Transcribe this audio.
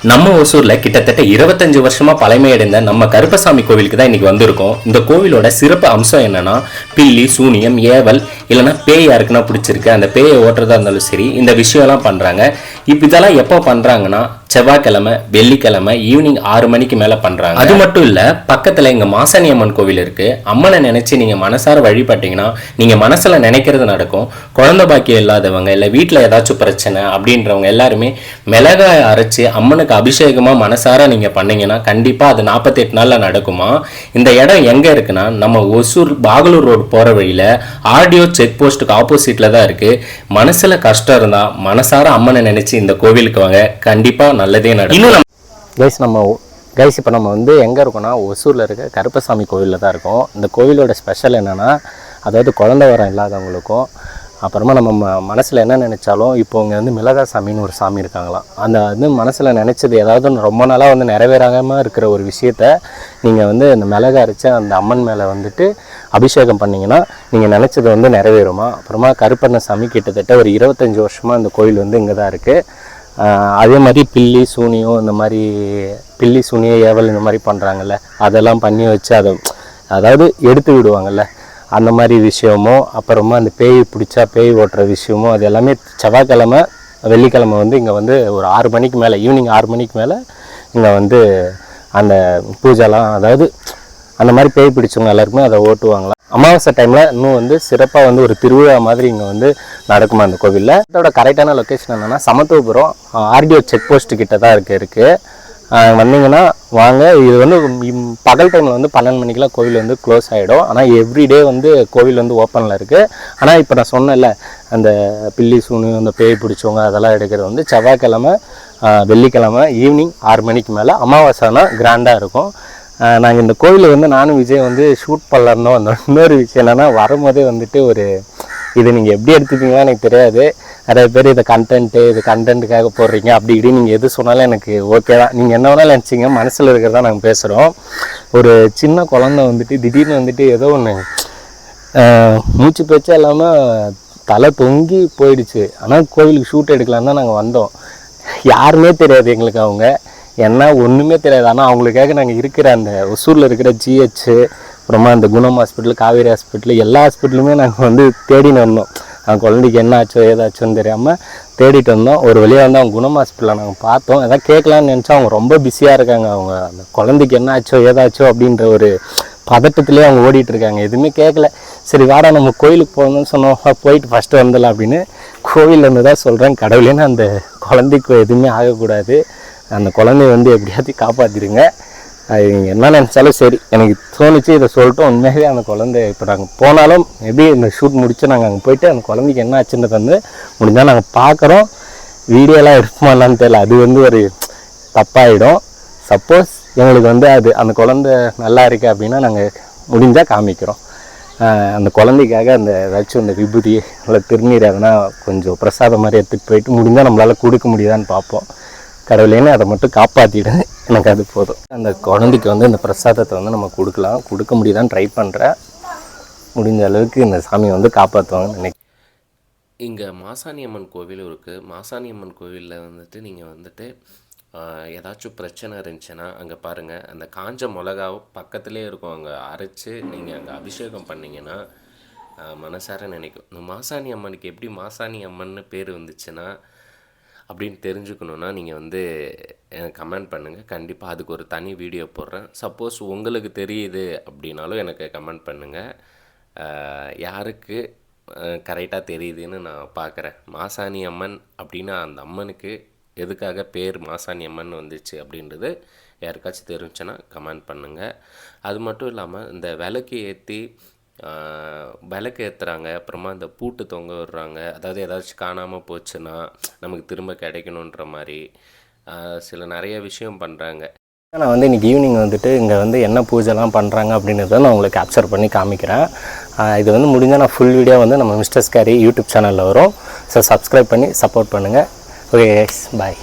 நம்ம ஒசூர்ல கிட்டத்தட்ட 25 வருஷமா பழமையடைந்த நம்ம கருப்பசாமி கோவிலுக்கு தான் இன்னைக்கு வந்திருக்கோம். இந்த கோவிலோட சிறப்பு அம்சம் என்னன்னா, பில்லி, சூனியம், ஏவல் இல்லைன்னா பேய் யாருக்குன்னா பிடிச்சிருக்கு அந்த பேயை ஓட்டுறதா இருந்தாலும் சரி, இந்த விஷயம்லாம் பண்றாங்க. இதெல்லாம் எப்போ பண்றாங்கன்னா, செவ்வாய்க்கிழமை, வெள்ளிக்கிழமை ஈவினிங் 6 மணிக்கு மேல பண்றாங்க. அது மட்டும் இல்ல, பக்கத்துல இங்க மாசாணி அம்மன் கோவில் இருக்கு. அம்மனை நினைச்சு நீங்க மனசார வழிபட்டீங்கன்னா நீங்க மனசுல நினைக்கிறது நடக்கும். குழந்தை பாக்கியம் இல்லாதவங்க இல்ல வீட்டுல ஏதாச்சும் பிரச்சனை அப்படின்றவங்க எல்லாருமே மிளகாய் அரைச்சு அம்மனுக்கு அபிஷேகமா மனசார நீங்க பண்ணீங்கன்னா கண்டிப்பா அது 48 நாள்ல நடக்குமா. இந்த இடம் எங்க இருக்குன்னா, நம்ம ஒசூர் பாகலூர் ரோடு போற வழியில ஆர்டிஓ செக் போஸ்ட்டுக்கு ஆப்போசிட்ல தான் இருக்கு. மனசுல கஷ்டம் இருந்தா மனசார அம்மனை நினைச்சு இந்த கோவிலுக்கு வாங்க, கண்டிப்பா நல்லதே நடக்கும். கைஸ் இப்போ நம்ம வந்து எங்கே இருக்கோம்னா, ஒசூரில் இருக்க கருப்பசாமி கோவிலில் தான் இருக்கோம். இந்த கோவிலோட ஸ்பெஷல் என்னென்னா, அதாவது குழந்தை வரம் இல்லாதவங்களுக்கும் அப்புறமா நம்ம மனசில் என்ன நினச்சாலும், இப்போ இங்கே வந்து மிளகா சாமின்னு ஒரு சாமி இருக்காங்களாம். அந்த வந்து மனசில் நினச்சது ஏதாவது ரொம்ப நாளாக வந்து நிறைவேறாமல் இருக்கிற ஒரு விஷயத்த நீங்கள் வந்து இந்த மிளகா அரைச்ச அந்த அம்மன் மேலே வந்துட்டு அபிஷேகம் பண்ணிங்கன்னா நீங்கள் நினச்சது வந்து நிறைவேறுமா. அப்புறமா கருப்பண்ண சாமி கிட்டத்தட்ட ஒரு 25 வருஷமாக இந்த கோவில் வந்து இங்கே தான் இருக்குது. அதே மாதிரி பில்லி சூனியம், இந்த மாதிரி பில்லி சூனியம் ஏவல் இந்த மாதிரி பண்ணுறாங்கல்ல, அதெல்லாம் பண்ணி வச்சு அதாவது எடுத்து விடுவாங்கள்ல, அந்த மாதிரி விஷயமும் அப்புறமா அந்த பேய் பிடிச்சா பேய் ஓட்டுற விஷயமும் அது எல்லாமே செவ்வாய்க்கிழமை வெள்ளிக்கிழமை வந்து இங்கே வந்து ஒரு 6 மணிக்கு மேலே, ஈவினிங் 6 மணிக்கு மேலே இங்கே வந்து அந்த பூஜைலாம், அதாவது அந்த மாதிரி பேய் பிடிச்சவங்க எல்லாருக்குமே அதை ஓட்டுவாங்களாம். அமாவாசை டைமில் இன்னும் வந்து சிறப்பாக வந்து ஒரு திருவிழா மாதிரி இங்கே வந்து நடக்குமா அந்த கோவிலில். இதோட கரெக்டான லொக்கேஷன் என்னென்னா, சமத்துவபுரம் ஆர்டிஓ செக் போஸ்ட்டு கிட்ட தான் இருக்குது. வந்தீங்கன்னா வாங்க. இது வந்து பகல் டைமில் வந்து 12 மணிக்கெலாம் கோவில் வந்து க்ளோஸ் ஆகிடும். ஆனால் எவ்ரிடே வந்து கோவில் வந்து ஓப்பனில் இருக்குது. ஆனால் இப்போ நான் சொன்னேன்ல, அந்த பில்லி சூனு அந்த பேய் பிடிச்சவங்க அதெல்லாம் எடுக்கிறது வந்து செவ்வாய்க்கிழமை வெள்ளிக்கிழமை ஈவினிங் 6 மணிக்கு மேலே. அமாவாசைனா கிராண்டாக இருக்கும். நாங்கள் இந்த கோவிலில் வந்து நானும் விஜய் வந்து ஷூட் பண்ணலான்னு வந்தோம். இன்னொரு விஷயம் என்னென்னா, வரும்போதே வந்துட்டு ஒரு இது நீங்கள் எப்படி எடுத்துப்பீங்களா எனக்கு தெரியாது. நிறைய பேர் இதை கண்டென்ட்டுக்காக போடுறீங்க அப்படி இப்படி நீங்கள் எது சொன்னாலும் எனக்கு ஓகே தான். நீங்கள் என்ன வேணாலும் நினச்சிங்க, மனசில் இருக்கிறதா நாங்கள் பேசுகிறோம். ஒரு சின்ன குழந்தை வந்துட்டு திடீர்னு வந்துட்டு ஏதோ ஒன்று மூச்சு பேச்சா இல்லாமல் தலை தொங்கி போயிடுச்சு. ஆனால் கோவிலுக்கு ஷூட் எடுக்கலான்னு தான் நாங்கள் வந்தோம். யாருமே தெரியாது எங்களுக்கு, அவங்க என்ன ஒன்றுமே தெரியாது. ஆனால் அவங்களுக்காக நாங்கள் இருக்கிற அந்த ஒசூரில் இருக்கிற GH, அப்புறமா அந்த குணம் ஹாஸ்பிட்டல், காவேரி ஹாஸ்பிட்டல், எல்லா ஹாஸ்பிட்டலுமே நாங்கள் வந்து தேடின்னு வந்தோம். அவங்க குழந்தைக்கு என்ன ஆச்சோ ஏதாச்சோன்னு தெரியாமல் தேடிட்டு வந்தோம். ஒரு வழியாக வந்து அவங்க குணம் ஹாஸ்பிட்டலில் நாங்கள் பார்த்தோம். எதாவது கேட்கலான்னு நினச்சா அவங்க ரொம்ப பிஸியாக இருக்காங்க. அவங்க அந்த குழந்தைக்கு என்ன ஆச்சோ ஏதாச்சோ அப்படின்ற ஒரு பதட்டத்திலே அவங்க ஓடிட்டுருக்காங்க. எதுவுமே கேட்கல. சரி வாடா நம்ம கோயிலுக்கு போகணும்னு சொன்னோம். போயிட்டு ஃபஸ்ட்டு வந்துடலாம் அப்படின்னு கோவிலேருந்து தான் சொல்கிறேன். கடவுளேன்னு அந்த குழந்தைக்கு எதுவுமே ஆகக்கூடாது. அந்த குழந்தைய வந்து எப்படியாவது காப்பாற்றிடுங்க. அது நீங்கள் என்ன நினச்சாலும் சரி, எனக்கு தோணுச்சு இதை சொல்லிட்டோம். உண்மையாகவே அந்த குழந்தை இப்போ நாங்கள் போனாலும் எப்படி இந்த ஷூட் முடிச்சு நாங்கள் அங்கே போயிட்டு அந்த குழந்தைக்கு என்ன ஆச்சுன்றது வந்து முடிஞ்சால் நாங்கள் பார்க்குறோம். வீடியோலாம் எடுப்போம்லான்னு தெரியல, அது வந்து ஒரு தப்பாகிடும். சப்போஸ் எங்களுக்கு வந்து அது அந்த குழந்தை நல்லா இருக்குது அப்படின்னா நாங்கள் முடிஞ்சால் காமிக்கிறோம். அந்த குழந்தைக்காக அந்த ஏதாச்சும் அந்த விபூதி இல்லை திருநீர் எதனா கொஞ்சம் பிரசாதம் மாதிரி எடுத்துகிட்டு போயிட்டு முடிஞ்சால் நம்மளால் கொடுக்க முடியுதான்னு பார்ப்போம். கடவுளேன்னு அதை மட்டும் காப்பாற்றிடுங்க, எனக்கு அது போதும். அந்த குழந்தைக்கு வந்து இந்த பிரசாதத்தை வந்து நம்ம கொடுக்க முடியுதான்னு ட்ரை பண்ணுறேன். முடிஞ்ச அளவுக்கு இந்த சாமியை வந்து காப்பாற்றுவாங்கன்னு நினைக்கிறேன். இங்கே மாசாணி அம்மன் கோவில் இருக்குது. மாசாணி அம்மன் கோவிலில் வந்துட்டு நீங்கள் வந்துட்டு ஏதாச்சும் பிரச்சனை இருந்துச்சுன்னா அங்கே பாருங்கள், அந்த காஞ்ச மிளகாவும் பக்கத்துலேயே இருக்கும். அங்கே அரைச்சி நீங்கள் அங்கே அபிஷேகம் பண்ணிங்கன்னா மனசார நினைக்கும். இந்த மாசாணி அம்மனுக்கு எப்படி மாசாணி அம்மன்னு பேர் வந்துச்சுன்னா அப்படின்னு தெரிஞ்சுக்கணுன்னா நீங்கள் வந்து எனக்கு கமெண்ட் பண்ணுங்கள். கண்டிப்பாக அதுக்கு ஒரு தனி வீடியோ போடுறேன். சப்போஸ் உங்களுக்கு தெரியுது அப்படின்னாலும் எனக்கு கமெண்ட் பண்ணுங்கள். யாருக்கு கரெக்டாக தெரியுதுன்னு நான் பார்க்குறேன். மாசாணி அம்மன் அப்படின்னா அந்த அம்மனுக்கு எதுக்காக பேர் மாசாணி அம்மன் வந்துச்சு அப்படின்றது யாருக்காச்சும் தெரிஞ்சுன்னா கமெண்ட் பண்ணுங்கள். அது மட்டும் இல்லாமல் இந்த விளக்கு ஏற்றி விளக்கு ஏற்றுறாங்க, அப்புறமா இந்த பூட்டு தொங்க விடுறாங்க. அதாவது ஏதாச்சும் காணாமல் போச்சுன்னா நமக்கு திரும்ப கிடைக்கணுன்ற மாதிரி சில நிறைய விஷயம் பண்ணுறாங்க. நான் வந்து இன்றைக்கி ஈவினிங் வந்துட்டு இங்கே வந்து என்ன பூஜைலாம் பண்ணுறாங்க அப்படின்றத நான் உங்களுக்கு கேப்சர் பண்ணி காமிக்கிறேன். இது வந்து முடிஞ்சால் நான் ஃபுல் வீடியோ வந்து நம்ம மிஸ்டர் ஸ்கேரி யூடியூப் சேனலில் வரும். ஸோ சப்ஸ்கிரைப் பண்ணி சப்போர்ட் பண்ணுங்கள். ஓகே கைஸ், பாய்.